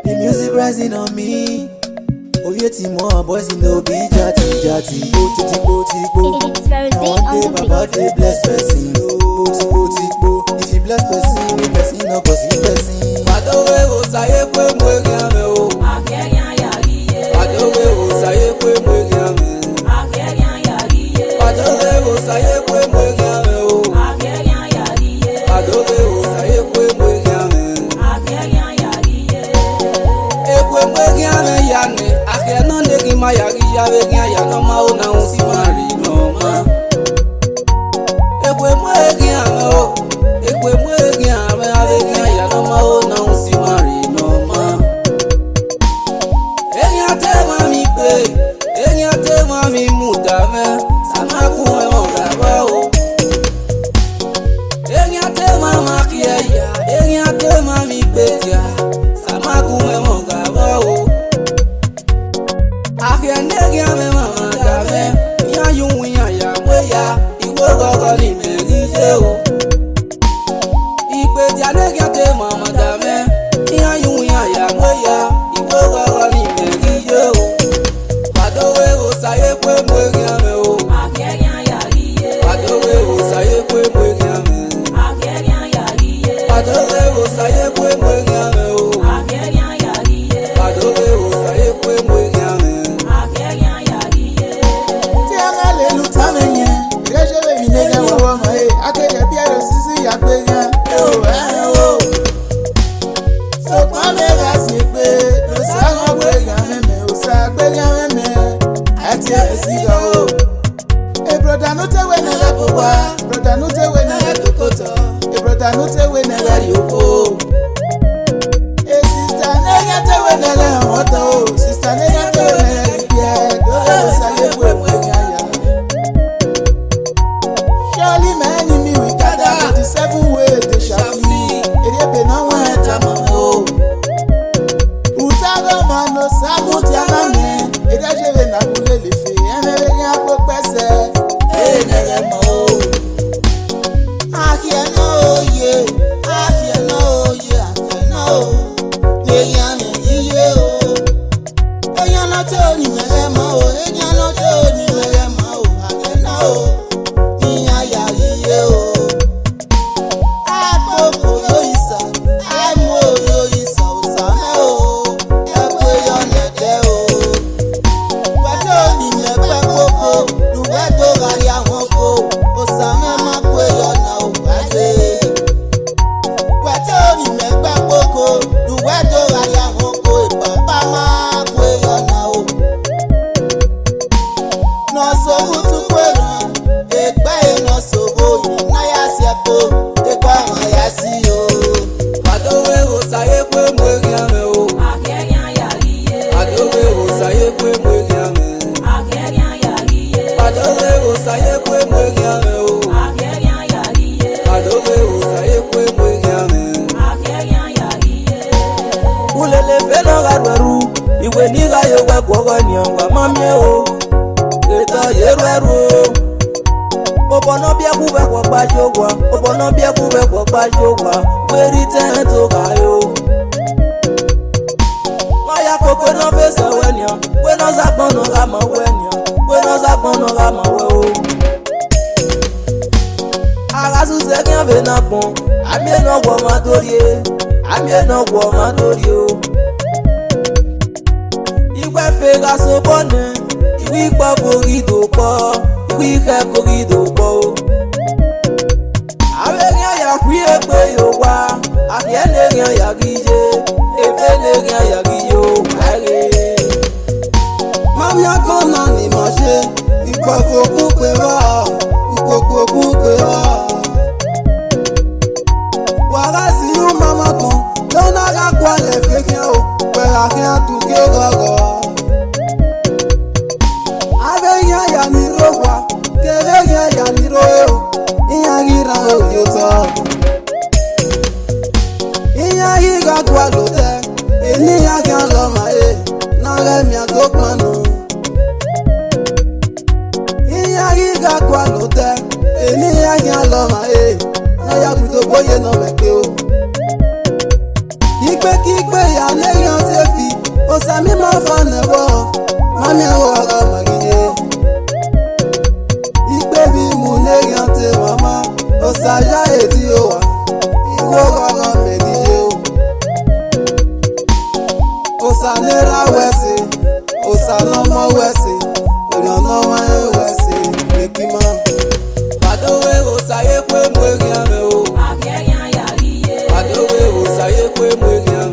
The music rising on me. Oh, you see more boys in the beat, jati. It's very day on the Baba dey bless person. If you bless person, we person no cause you person. Padowe o saye kwe mwege ame o. Padowe o saye kwe mwege ame. Padowe o saye kwe mwege ame o. Padowe o saye kwe mwege ame. Ekwe mwege ame yane. Ake no negi ma yagi yawe gya ya no ma o na usi mari no ma. Ekwe mwege ame o. Ekwe mwege ame ave gya ya no ma o na usi mari no ma. Enya te mami pe, enya te mami mudame, sama kuwe mongaba o. Enya te mama kiya, enya te mami petia, sama kuwe mongaba o. Akenegi ame mama dame, ya yunya ya weya, iwo gogo ni merije o. Ipetia negi ate mama dame, ya yunya ya weya, iwo gogo ni merije o. Padowe o saye kwe mwege ame o. Padowe o saye kwe mwege ame. Padowe o saye kwe mwege ame o. Padowe o saye kwe mwege ame. Tianga le lutamenye, reje be vinega wawa mae, akeye biaro sisi ya kwenya, oh. So kwa mega sipe, no sa kwenya meme, o sa kwenya meme, ati esiga o. Brother no te we nega powa, brother no te we nega tukoto, brother no te we nega yoko. Sister nega te we nega moto, sister nega te we nega pie, do sa ye kwe mwenya ya. Surely my enemy we gather, but the 7 ways they shall flee. Erebe na wa etama o. Utago mano samu tiana me, erejebe na kule lefe, emere ni apo pese. Nere mo. Akie no ye, akie no ye, akie no. Neya me ye o. Eya no te ni mere mo, eya no te ni mere mo, akie no. Niya ya ye o. Akoko yo isa, aimo yo isa usame o. Ekwe yo nede o. Wato ni mepe koko, luweto gari ahoko, osame makwe yo na ubade. Wato ni mepe koko, luweto gari ahoko, ipapa makwe yo na o. Noso utu kwera, ekpe noso boyi, na ya siepo, ekwa ya si o. Padowe o saye kwe mwege ame o. Padowe o saye kwe mwege ame. Padowe o saye kwe mwege ame o. Padowe o saye kwe mwege ame. Ulele feno garwaru, iwe niga yewe kwogo nyangwa mamye o. Eta yerweru. Obono bia kuwe kwa bajogwa, obono bia kuwe kwa bajogwa, weri tento gayo. Maya koko no fese wenya, weno zakbono gama wenya, weno zakbono gama weo. Agasu sekyan vena bon, amye no gwo madorie, amye no gwo madorie o. Iwe fe gaso bone, iwi pa korido po, iwi ke korido po. Avenya ya kwiye pe yo wa, afiene ya gije, efene ya giyo, age. Mamia kona ni maje, ipa foku pe wa, upoku pe wa. Wagasi yu mama kon, dona ga kwa le feke o, pe akia tu ke gogo. Avenya ya ni rowa, kevenya ya ni royo, iyagira o yoto. Iyagiga kwa lote, eni ya kan lo ma e, na re mi agokmanu. Iyagiga kwa lote, eni ya kan lo ma e, na ya buto boye no meke o. gọ́gọ́ mẹ́gídé o. Osanera wẹ̀sì, osanọmọ wẹ̀sì, ìrànà wáyé wẹ̀sì, lèkìmọ̀. Bàdówé òsàyé pé mú èèyàn rẹ̀ o. Bàdówé òsàyé pé mú èèyàn